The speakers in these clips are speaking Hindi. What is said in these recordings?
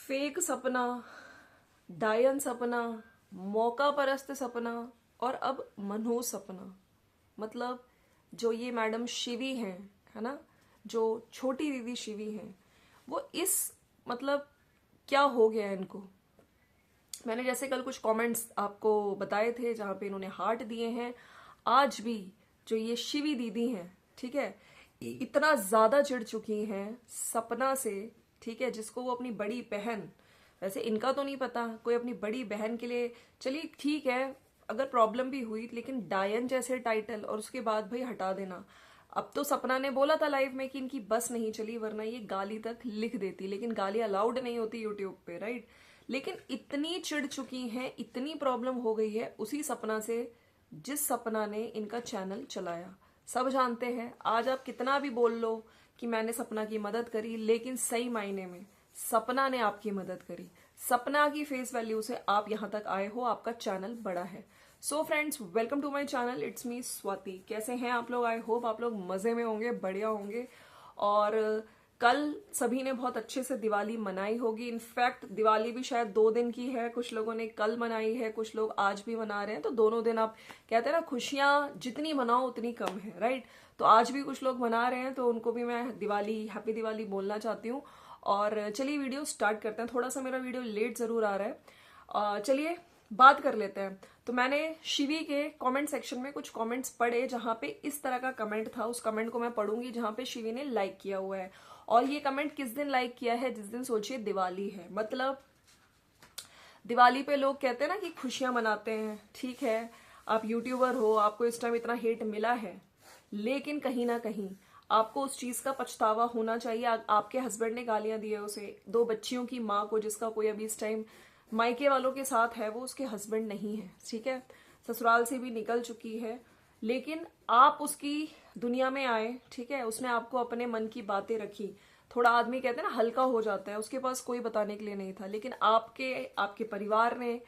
फेक सपना, डायन सपना, मौका परस्त सपना और अब मनहूस सपना। मतलब जो ये मैडम शिवी हैं, है ना, जो छोटी दीदी शिवी हैं, वो इस मतलब क्या हो गया इनको। मैंने जैसे कल कुछ कमेंट्स आपको बताए थे जहां पे इन्होंने हार्ट दिए हैं। आज भी जो ये शिवी दीदी हैं, ठीक है, इतना ज्यादा चिढ़ चुकी हैं सपना से, ठीक है, जिसको वो अपनी बड़ी बहन, वैसे इनका तो नहीं पता, कोई अपनी बड़ी बहन के लिए, चलिए ठीक है अगर प्रॉब्लम भी हुई, लेकिन डायन जैसे टाइटल और उसके बाद भाई हटा देना। अब तो सपना ने बोला था लाइव में कि इनकी बस नहीं चली, वरना ये गाली तक लिख देती, लेकिन गाली अलाउड नहीं होती यूट्यूब पे, राइट। लेकिन इतनी चिढ़ चुकी हैं, इतनी प्रॉब्लम हो गई है उसी सपना से जिस सपना ने इनका चैनल चलाया। सब जानते हैं, आज आप कितना भी बोल लो कि मैंने सपना की मदद करी, लेकिन सही मायने में सपना ने आपकी मदद करी। सपना की फेस वैल्यू से आप यहां तक आए हो, आपका चैनल बड़ा है। So friends, welcome to my channel, it's me Swati. कैसे हैं आप लोग? आई होप आप लोग मजे में होंगे, बढ़िया होंगे। और कल सभी ने बहुत अच्छे से दिवाली मनाई होगी। इनफैक्ट दिवाली भी शायद 2 दिन की है, कुछ लोगों ने कल मनाई है, कुछ लोग आज भी मना रहे हैं। तो दोनों दिन आप कहते हैं ना, खुशियां जितनी मनाओ उतनी कम है, राइट। तो आज भी कुछ लोग मना रहे हैं, तो उनको भी मैं दिवाली, हैप्पी दिवाली बोलना चाहती हूँ। और चलिए वीडियो स्टार्ट करते हैं। थोड़ा सा मेरा वीडियो लेट जरूर आ रहा है, चलिए बात कर लेते हैं। तो मैंने शिवी के कमेंट सेक्शन में कुछ कमेंट्स पढ़े जहां पे इस तरह का कमेंट था। उस कमेंट को मैं पढ़ूंगी जहां पे शिवी ने लाइक किया हुआ है। और ये कमेंट किस दिन लाइक किया है? जिस दिन सोचिए दिवाली है। मतलब दिवाली पे लोग कहते हैं ना कि खुशियां मनाते हैं, ठीक है, आप यूट्यूबर हो, आपको इस टाइम इतना हेट मिला है, लेकिन कहीं ना कहीं आपको उस चीज का पछतावा होना चाहिए। आपके हस्बैंड ने गालियां दी है उसे, 2 बच्चियों की माँ को, जिसका कोई अभी इस टाइम मायके वालों के साथ है, वो उसके हस्बैंड नहीं है, ठीक है, ससुराल से भी निकल चुकी है, लेकिन आप उसकी दुनिया में आए, ठीक है, उसने आपको अपने मन की बातें रखी। थोड़ा आदमी कहते हैं ना हल्का हो जाता है, उसके पास कोई बताने के लिए नहीं था, लेकिन आपके आपके परिवार ने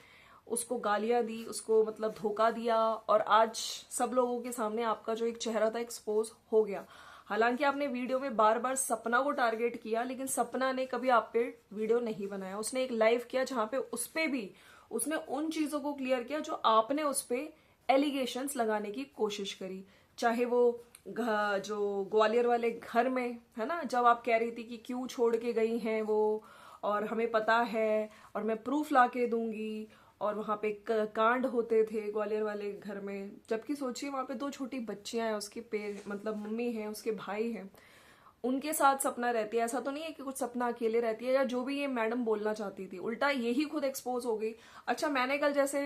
उसको गालियां दी, उसको मतलब धोखा दिया, और आज सब लोगों के सामने आपका जो एक चेहरा था एक्सपोज हो गया। हालांकि आपने वीडियो में बार बार सपना को टारगेट किया, लेकिन सपना ने कभी आप पे वीडियो नहीं बनाया। उसने एक लाइव किया जहां पे उस पे भी उसने उन चीजों को क्लियर किया जो आपने उस पे एलिगेशंस लगाने की कोशिश करी। चाहे वो जो ग्वालियर वाले घर में, है ना, जब आप कह रही थी कि क्यों छोड़ के गई हैं वो, और हमें पता है और मैं प्रूफ ला के दूंगी, और वहां पे कांड होते थे ग्वालियर वाले घर में, जबकि सोचिए वहां पे 2 छोटी बच्चियां हैं, उसके मतलब मम्मी है, उसके भाई हैं, उनके साथ सपना रहती है। ऐसा तो नहीं है कि कुछ सपना अकेले रहती है, या जो भी ये मैडम बोलना चाहती थी, उल्टा यही खुद एक्सपोज हो गई। अच्छा, मैंने कल जैसे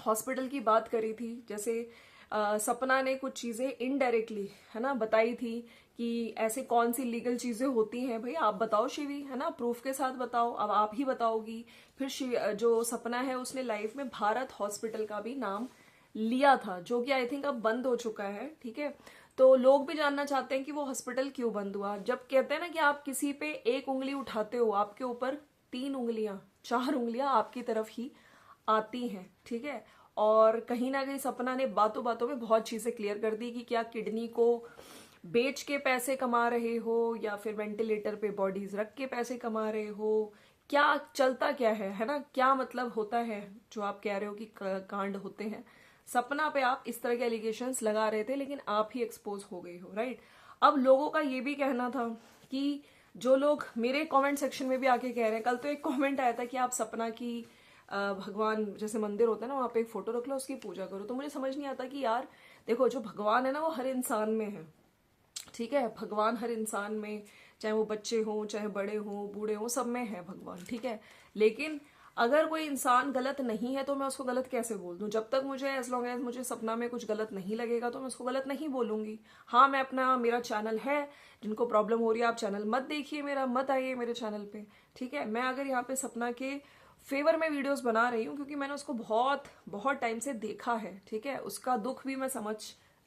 हॉस्पिटल की बात करी थी, जैसे सपना ने कुछ चीजें इनडायरेक्टली, है ना, बताई थी कि ऐसे कौन सी लीगल चीजें होती हैं। भाई आप बताओ शिवी, है ना, प्रूफ के साथ बताओ। अब आप ही बताओगी। फिर जो सपना है उसने लाइफ में भारत हॉस्पिटल का भी नाम लिया था, जो कि आई थिंक अब बंद हो चुका है, ठीक है। तो लोग भी जानना चाहते हैं कि वो हॉस्पिटल क्यों बंद हुआ। जब कहते हैं ना कि आप किसी पे 1 उंगली उठाते हो, आपके ऊपर 3 उंगलियां, 4 उंगलियां आपकी तरफ ही आती हैं, ठीक है। और कहीं ना कहीं सपना ने बातों बातों में बहुत चीजें क्लियर कर दी कि क्या किडनी को बेच के पैसे कमा रहे हो, या फिर वेंटिलेटर पे बॉडीज रख के पैसे कमा रहे हो, क्या चलता क्या है ना, क्या मतलब होता है जो आप कह रहे हो कि कांड होते हैं। सपना पे आप इस तरह के एलिगेशंस लगा रहे थे, लेकिन आप ही एक्सपोज हो गई हो, राइट। अब लोगों का ये भी कहना था कि जो लोग मेरे कमेंट सेक्शन में भी आके कह रहे हैं, कल तो एक कमेंट आया था कि आप सपना की भगवान जैसे मंदिर होता है ना, वहां पे एक फोटो रख लो, उसकी पूजा करो। तो मुझे समझ नहीं आता कि यार देखो, जो भगवान है ना वो हर इंसान में है, ठीक है, भगवान हर इंसान में, चाहे वो बच्चे हों, चाहे बड़े हों, बूढ़े हों, सब में है भगवान, ठीक है। लेकिन अगर कोई इंसान गलत नहीं है तो मैं उसको गलत कैसे बोल दूं? जब तक मुझे, एज लॉन्ग एज मुझे सपना में कुछ गलत नहीं लगेगा, तो मैं उसको गलत नहीं बोलूंगी। हाँ, मैं अपना, मेरा चैनल है, जिनको प्रॉब्लम हो रही है आप चैनल मत देखिए मेरा, मत आइए मेरे चैनल पे, ठीक है। मैं अगर यहाँ पे सपना के फेवर में वीडियोस बना रही हूँ क्योंकि मैंने उसको बहुत बहुत टाइम से देखा है, ठीक है, उसका दुख भी मैं समझ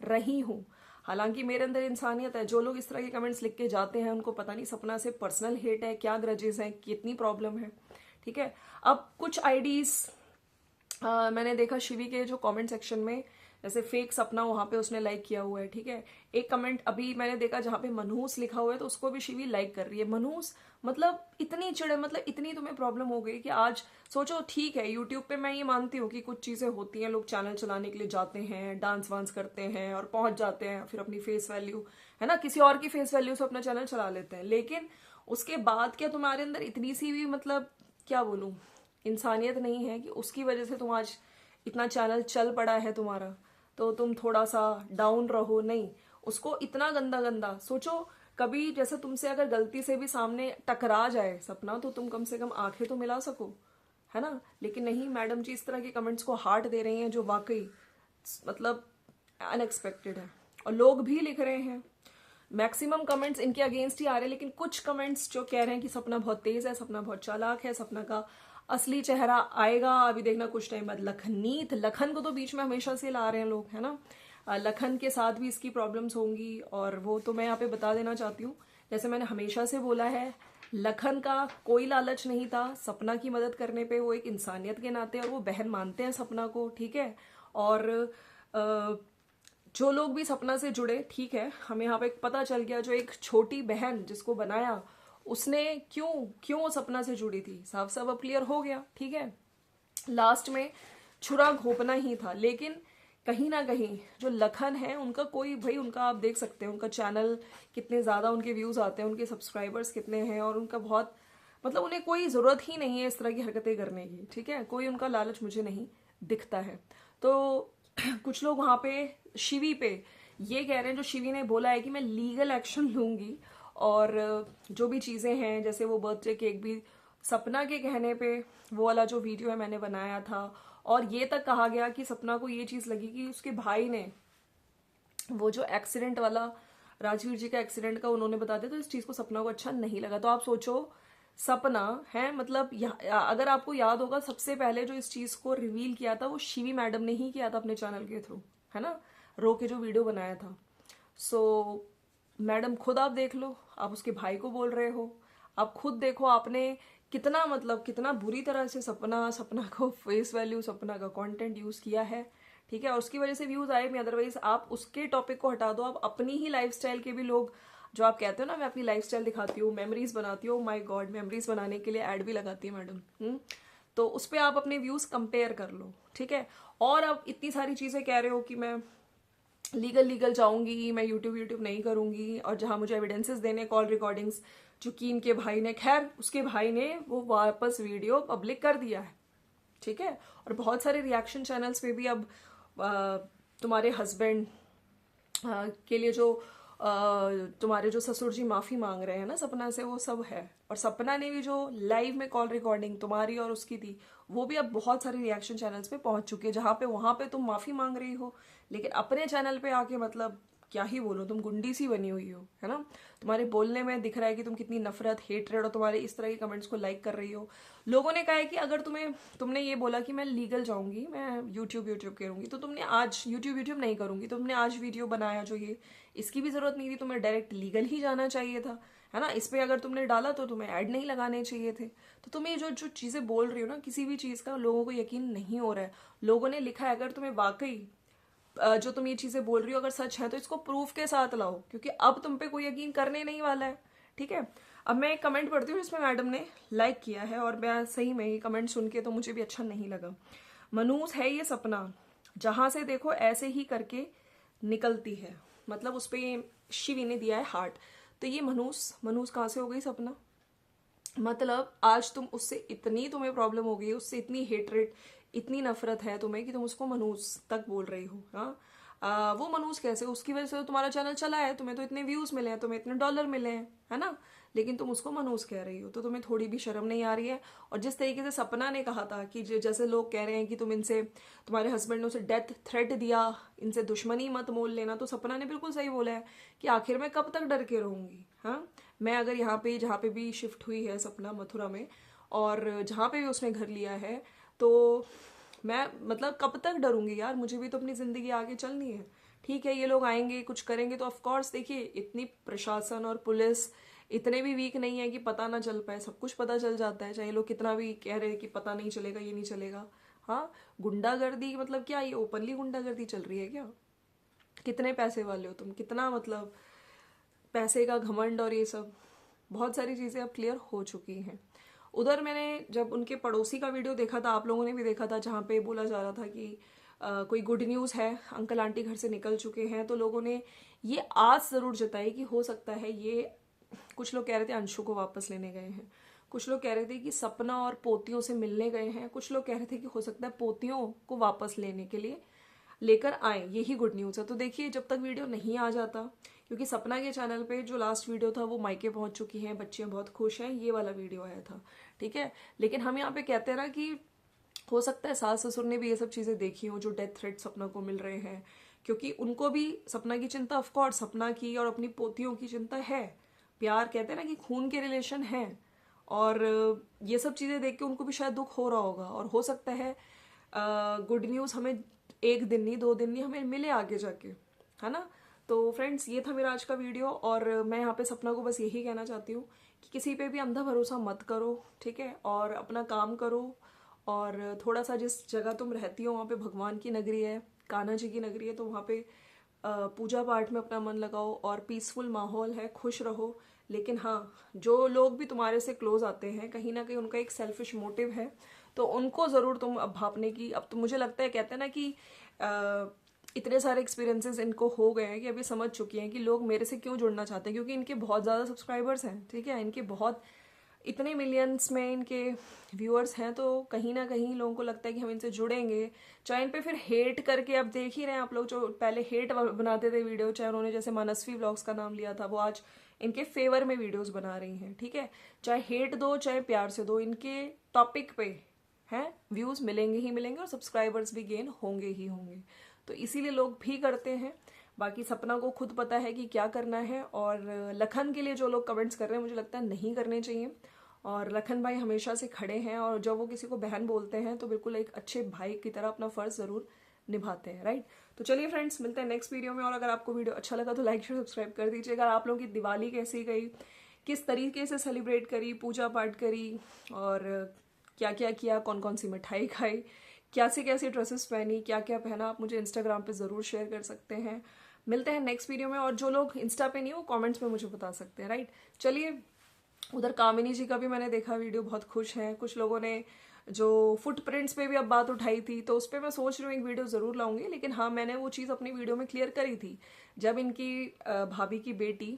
रही हूँ। हालांकि मेरे अंदर इंसानियत है। जो लोग इस तरह के कमेंट्स लिख के जाते हैं, उनको पता नहीं सपना से पर्सनल हेट है, क्या ग्रजेस हैं, कितनी प्रॉब्लम है, ठीक है। अब कुछ आईडीज मैंने देखा शिवी के जो कमेंट सेक्शन में, जैसे फेक सपना वहां पे उसने लाइक किया हुआ है, ठीक है। एक कमेंट अभी मैंने देखा जहां पे मनहूस लिखा हुआ है, तो उसको भी शिवी लाइक कर रही है। मनहूस मतलब इतनी चिड़े, मतलब इतनी तुम्हें प्रॉब्लम हो गई कि आज सोचो, ठीक है यूट्यूब पे मैं ये मानती हूँ कि कुछ चीजें होती हैं, लोग चैनल चलाने के लिए जाते हैं, डांस वांस करते हैं और पहुंच जाते हैं, फिर अपनी फेस वैल्यू, है ना, किसी और की फेस वैल्यू से अपना चैनल चला लेते हैं। लेकिन उसके बाद क्या तुम्हारे अंदर इतनी सी भी, मतलब क्या बोलूं, इंसानियत नहीं है कि उसकी वजह से तुम आज इतना चैनल चल पड़ा है तुम्हारा, तो तुम थोड़ा सा डाउन रहो? नहीं, उसको इतना गंदा गंदा सोचो। कभी जैसे तुमसे अगर गलती से भी सामने टकरा जाए सपना, तो तुम कम से कम आंखें तो मिला सको, है ना। लेकिन नहीं, मैडम जी इस तरह के कमेंट्स को हार्ट दे रही हैं जो वाकई मतलब अनएक्सपेक्टेड है। और लोग भी लिख रहे हैं, मैक्सिमम कमेंट्स इनके अगेंस्ट ही आ रहे हैं, लेकिन कुछ कमेंट्स जो कह रहे हैं कि सपना बहुत तेज है, सपना बहुत चालाक है, सपना का असली चेहरा आएगा अभी देखना कुछ टाइम बाद। लखनीत, लखन को तो बीच में हमेशा से ला रहे हैं लोग, है ना। लखन के साथ भी इसकी प्रॉब्लम्स होंगी, और वो तो मैं यहाँ पे बता देना चाहती हूँ, जैसे मैंने हमेशा से बोला है, लखन का कोई लालच नहीं था सपना की मदद करने पे। वो एक इंसानियत के नाते, और वो बहन मानते हैं सपना को, ठीक है। और जो लोग भी सपना से जुड़े, ठीक है, हमें यहाँ पे पता चल गया, जो एक छोटी बहन जिसको बनाया, उसने क्यों क्यों वो सपना से जुड़ी थी, साफ साफ अब क्लियर हो गया, ठीक है। लास्ट में छुरा घोंपना ही था। लेकिन कहीं ना कहीं जो लखन है, उनका कोई भाई, उनका आप देख सकते हैं उनका चैनल कितने ज्यादा उनके व्यूज आते हैं, उनके सब्सक्राइबर्स कितने हैं, और उनका बहुत मतलब उन्हें कोई जरूरत ही नहीं है इस तरह की हरकतें करने की, ठीक है। कोई उनका लालच मुझे नहीं दिखता है। तो कुछ लोग वहां पे शिवी पे ये कह रहे हैं, जो शिवी ने बोला है कि मैं लीगल एक्शन लूंगी, और जो भी चीजें हैं, जैसे वो बर्थडे केक भी सपना के कहने पे, वो वाला जो वीडियो है मैंने बनाया था, और ये तक कहा गया कि सपना को ये चीज लगी कि उसके भाई ने वो जो एक्सीडेंट वाला, राजवीर जी का एक्सीडेंट का उन्होंने बता दिया, तो इस चीज को सपना को अच्छा नहीं लगा। तो आप सोचो, सपना है मतलब अगर आपको याद होगा, सबसे पहले जो इस चीज को रिवील किया था वो शिवी मैडम ने ही किया था अपने चैनल के थ्रू, है ना, रो के जो वीडियो बनाया था। सो मैडम खुद आप देख लो, आप उसके भाई को बोल रहे हो, आप खुद देखो आपने कितना मतलब कितना बुरी तरह से सपना सपना को फेस वैल्यू, सपना का कंटेंट यूज किया है, ठीक है। और उसकी वजह से व्यूज आए भी, अदरवाइज आप उसके टॉपिक को हटा दो, आप अपनी ही लाइफस्टाइल के भी लोग, जो आप कहते हो ना मैं अपनी लाइफस्टाइल दिखाती हूँ, मेमोरीज बनाती हूँ, माय गॉड, मेमोरीज बनाने के लिए ऐड भी लगाती है मैडम। तो उस पर आप अपने व्यूज कंपेयर कर लो, ठीक है। और आप इतनी सारी चीजें कह रहे हो कि मैं लीगल जाऊंगी, मैं यूट्यूब नहीं करूंगी, और जहां मुझे एविडेंसेस देने, कॉल रिकॉर्डिंग्स, जो कि इनके भाई ने, खैर उसके भाई ने वो वापस वीडियो पब्लिक कर दिया है, ठीक है। और बहुत सारे रिएक्शन चैनल्स पे भी अब तुम्हारे हस्बैंड के लिए जो तुम्हारे जो ससुर जी माफी मांग रहे हैं ना सपना से, वो सब है। और सपना ने भी जो लाइव में कॉल रिकॉर्डिंग तुम्हारी और उसकी थी, वो भी अब बहुत सारे रिएक्शन चैनल्स पे पहुंच चुकी है, जहां पे वहां पे तुम माफी मांग रही हो, लेकिन अपने चैनल पे आके मतलब क्या ही बोलो, तुम गुंडी सी बनी हुई हो, है ना। तुम्हारे बोलने में दिख रहा है कि तुम कितनी नफरत, हेट्रेड, और तुम्हारे इस तरह के कमेंट्स को लाइक कर रही हो। लोगों ने कहा है कि अगर तुमने ये बोला कि मैं लीगल जाऊंगी, मैं यूट्यूब करूंगी, तो तुमने आज यूट्यूब नहीं करूंगी, तुमने आज वीडियो बनाया जो ये, इसकी भी जरूरत नहीं थी, तुम्हें डायरेक्ट लीगल ही जाना चाहिए था, है ना। इस पे अगर तुमने डाला तो तुम्हें ऐड नहीं लगाने चाहिए थे। तो तुम ये जो जो चीजें बोल रही हो ना, किसी भी चीज का लोगों को यकीन नहीं हो रहा है। लोगों ने लिखा है, अगर तुम्हें वाकई जो तुम ये चीजें बोल रही हो अगर सच है, तो इसको प्रूफ के साथ लाओ, क्योंकि अब तुम पे कोई यकीन करने नहीं वाला है, ठीक है। अब मैं एक कमेंट पढ़ती हूँ जिसमें मैडम ने लाइक किया है, और मैं सही में ये कमेंट सुन के तो मुझे भी अच्छा नहीं लगा। मनूस है ये सपना, जहां से देखो ऐसे ही करके निकलती है, मतलब उस पे शिवी ने दिया है हार्ट। तो ये मनूस कहाँ से हो गई सपना? मतलब आज तुम उससे इतनी, तुम्हें प्रॉब्लम हो गई, उससे इतनी हेटरेट, इतनी नफरत है तुम्हें कि तुम उसको मनूस तक बोल रही हो। हाँ, वो मनूस कैसे? उसकी वजह से तो तुम्हारा चैनल चला है, तुम्हें तो इतने व्यूज मिले हैं, तुम्हें इतने डॉलर मिले हैं, है ना। लेकिन तुम उसको मनूस कह रही हो, तो तुम्हें थोड़ी भी शर्म नहीं आ रही है? और जिस तरीके से सपना ने कहा था कि जैसे लोग कह रहे हैं कि तुम इनसे, तुम्हारे हस्बैंड ने उसे डेथ थ्रेट दिया, इनसे दुश्मनी मत मोल लेना, तो सपना ने बिल्कुल सही बोला है कि आखिर मैं कब तक डर के रहूंगी। हाँ, मैं अगर यहाँ पे जहाँ पे भी शिफ्ट हुई है सपना मथुरा में, और जहाँ पे भी उसने घर लिया है, तो मैं मतलब कब तक डरूंगी यार, मुझे भी तो अपनी जिंदगी आगे चलनी है। ठीक है, ये लोग आएंगे कुछ करेंगे तो ऑफ कोर्स, देखिए इतनी प्रशासन और पुलिस इतने भी वीक नहीं है कि पता ना चल पाए, सब कुछ पता चल जाता है, चाहे लोग कितना भी कह रहे हैं कि पता नहीं चलेगा, ये नहीं चलेगा। हाँ, गुंडागर्दी मतलब क्या, ये ओपनली गुंडागर्दी चल रही है क्या? कितने पैसे वाले हो तुम, कितना मतलब पैसे का घमंड और ये सब बहुत सारी चीज़ें अब क्लियर हो चुकी हैं। उधर मैंने जब उनके पड़ोसी का वीडियो देखा था, आप लोगों ने भी देखा था, जहाँ पे बोला जा रहा था कि कोई गुड न्यूज़ है, अंकल आंटी घर से निकल चुके हैं, तो लोगों ने ये आस ज़रूर जताई कि हो सकता है ये, कुछ लोग कह रहे थे अंशु को वापस लेने गए हैं, कुछ लोग कह रहे थे कि सपना और पोतियों से मिलने गए हैं, कुछ लोग कह रहे थे कि हो सकता है पोतियों को वापस लेने के लिए लेकर आए, यही गुड न्यूज़ है। तो देखिए, जब तक वीडियो नहीं आ जाता, क्योंकि सपना के चैनल पे जो लास्ट वीडियो था वो मायके पहुंच चुकी हैं, बच्चियां बहुत खुश हैं, ये वाला वीडियो आया था, ठीक है। लेकिन हम यहाँ पे कहते रहा कि हो सकता है सास ससुर ने भी ये सब चीज़ें देखी हों जो डेथ थ्रेट सपना को मिल रहे हैं, क्योंकि उनको भी सपना की चिंता, ऑफकोर्स सपना की और अपनी पोतियों की चिंता है। प्यार कहते हैं ना कि खून के रिलेशन है, और ये सब चीज़ें देख के उनको भी शायद दुख हो रहा होगा, और हो सकता है गुड न्यूज़ हमें एक दिन नहीं, 2 दिन नहीं, हमें मिले आगे जाके, है ना। तो फ्रेंड्स, ये था मेरा आज का वीडियो, और मैं यहाँ पे सपना को बस यही कहना चाहती हूँ कि किसी पे भी अंधा भरोसा मत करो, ठीक है, और अपना काम करो, और थोड़ा सा जिस जगह तुम रहती हो वहाँ पे भगवान की नगरी है, कान्हा जी की नगरी है, तो वहाँ पे पूजा पाठ में अपना मन लगाओ, और पीसफुल माहौल है, खुश रहो। लेकिन हाँ, जो लोग भी तुम्हारे से क्लोज आते हैं, कहीं ना कहीं उनका एक सेल्फिश मोटिव है, तो उनको ज़रूर तुम अब भापने की, अब तो मुझे लगता है, कहते हैं ना कि इतने सारे एक्सपीरियंसेस इनको हो गए हैं कि अभी समझ चुकी हैं कि लोग मेरे से क्यों जुड़ना चाहते हैं, क्योंकि इनके बहुत ज़्यादा सब्सक्राइबर्स हैं, ठीक है, इनके बहुत, इतने मिलियंस में इनके व्यूअर्स हैं, तो कहीं ना कहीं लोगों को लगता है कि हम इनसे जुड़ेंगे। चाहे इन पे फिर हेट करके, अब देख ही रहे हैं आप लोग, जो पहले हेट बनाते थे वीडियो, चाहे उन्होंने जैसे मनस्वी व्लॉग्स का नाम लिया था, वो आज इनके फेवर में वीडियोस बना रही हैं, ठीक है। चाहे हेट दो चाहे प्यार से दो, इनके टॉपिक पे हैं व्यूज मिलेंगे ही मिलेंगे, और सब्सक्राइबर्स भी गेन होंगे ही होंगे, तो इसीलिए लोग भी करते हैं। बाकी सपना को खुद पता है कि क्या करना है, और लखन के लिए जो लोग कमेंट्स कर रहे हैं, मुझे लगता है नहीं करने चाहिए, और लखन भाई हमेशा से खड़े हैं, और जब वो किसी को बहन बोलते हैं तो बिल्कुल एक अच्छे भाई की तरह अपना फर्ज जरूर निभाते हैं, राइट। तो चलिए फ्रेंड्स, मिलते हैं नेक्स्ट वीडियो में, और अगर आपको वीडियो अच्छा लगा तो लाइक शेयर सब्सक्राइब कर दीजिएगा। आप लोगों की दिवाली कैसी गई, किस तरीके से सेलिब्रेट करी, पूजा पाठ करी, और क्या क्या किया, कौन कौन सी मिठाई खाई, कैसे कैसे ड्रेसेस पहनी, क्या क्या पहना, आप मुझे इंस्टाग्राम पे ज़रूर शेयर कर सकते हैं। मिलते हैं नेक्स्ट वीडियो में, और जो लोग इंस्टा पे नहीं, वो कमेंट्स में मुझे बता सकते हैं, राइट। चलिए, उधर कामिनी जी का भी मैंने देखा वीडियो, बहुत खुश हैं। कुछ लोगों ने जो फुटप्रिंट्स पे भी अब बात उठाई थी, तो उस पर मैं सोच रही हूँ एक वीडियो ज़रूर लाऊंगी। लेकिन हाँ, मैंने वो चीज़ अपनी वीडियो में क्लियर करी थी, जब इनकी भाभी की बेटी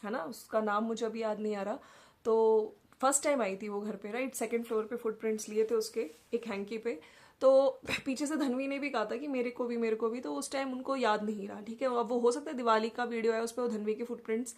है ना, उसका नाम मुझे अभी याद नहीं आ रहा, तो फर्स्ट टाइम आई थी वो घर पे, राइट, 2nd फ्लोर पे फुटप्रिंट्स लिए थे उसके एक हैंकी पे, तो पीछे से धनवी ने भी कहा था कि मेरे को भी, तो उस टाइम उनको याद नहीं रहा, ठीक है। अब वो हो सकता है दिवाली का वीडियो है, उस पर वो धनवी के फुटप्रिंट्स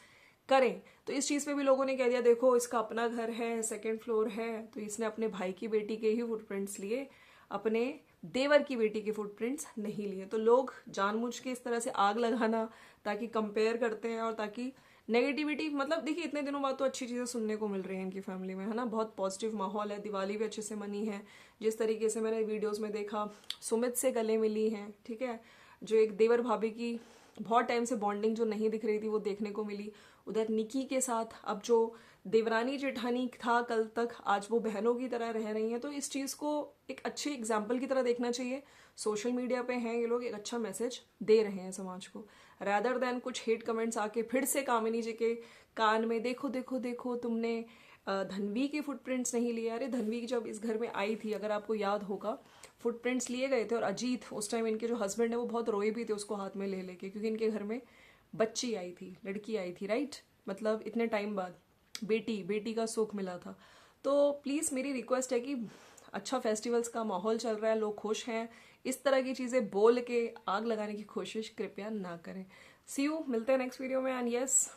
करें, तो इस चीज़ पे भी लोगों ने कह दिया, देखो इसका अपना घर है, 2nd फ्लोर है, तो इसने अपने भाई की बेटी के ही फुटप्रिंट्स लिए, अपने देवर की बेटी के फुटप्रिंट्स नहीं लिए। तो लोग जानबूझ के इस तरह से आग लगाना, ताकि कंपेयर करते हैं, और ताकि नेगेटिविटी, मतलब देखिए इतने दिनों बाद तो अच्छी चीज़ें सुनने को मिल रही हैं इनकी फैमिली में, है ना, बहुत पॉजिटिव माहौल है, दिवाली भी अच्छे से मनी है, जिस तरीके से मैंने वीडियोस में देखा, सुमित से गले मिली हैं, ठीक है, जो एक देवर भाभी की बहुत टाइम से बॉन्डिंग जो नहीं दिख रही थी वो देखने को मिली। उधर निकी के साथ अब जो देवरानी जेठानी था कल तक, आज वो बहनों की तरह रह रही हैं, तो इस चीज़ को एक अच्छे एग्जाम्पल की तरह देखना चाहिए। सोशल मीडिया पे हैं ये लोग, एक अच्छा मैसेज दे रहे हैं समाज को, रैदर देन कुछ हेट कमेंट्स आके फिर से कामिनी जी के कान में, देखो देखो देखो तुमने धनवी के फुटप्रिंट्स नहीं लिए। अरे धनवी जब इस घर में आई थी, अगर आपको याद होगा, फुटप्रिंट्स लिए गए थे, और अजीत उस टाइम इनके जो हस्बैंड है वो बहुत रोए भी थे उसको हाथ में ले लेके, क्योंकि इनके घर में बच्ची आई थी, लड़की आई थी, राइट, मतलब इतने टाइम बाद बेटी का सुख मिला था। तो प्लीज़ मेरी रिक्वेस्ट है कि अच्छा फेस्टिवल्स का माहौल चल रहा है, लोग खुश हैं, इस तरह की चीज़ें बोल के आग लगाने की कोशिश कृपया ना करें। सी यू, मिलते हैं नेक्स्ट वीडियो में, एंड यस,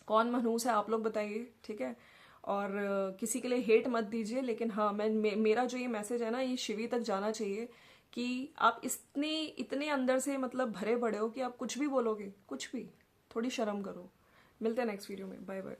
कौन मनहूस है आप लोग बताइए, ठीक है, और किसी के लिए हेट मत दीजिए। लेकिन हाँ, मेरा जो ये मैसेज है ना, ये शिवी तक जाना चाहिए कि आप इतने अंदर से मतलब भरे पड़े हो कि आप कुछ भी बोलोगे, कुछ भी, थोड़ी शर्म करो। मिलते हैं नेक्स्ट वीडियो में, बाय बाय।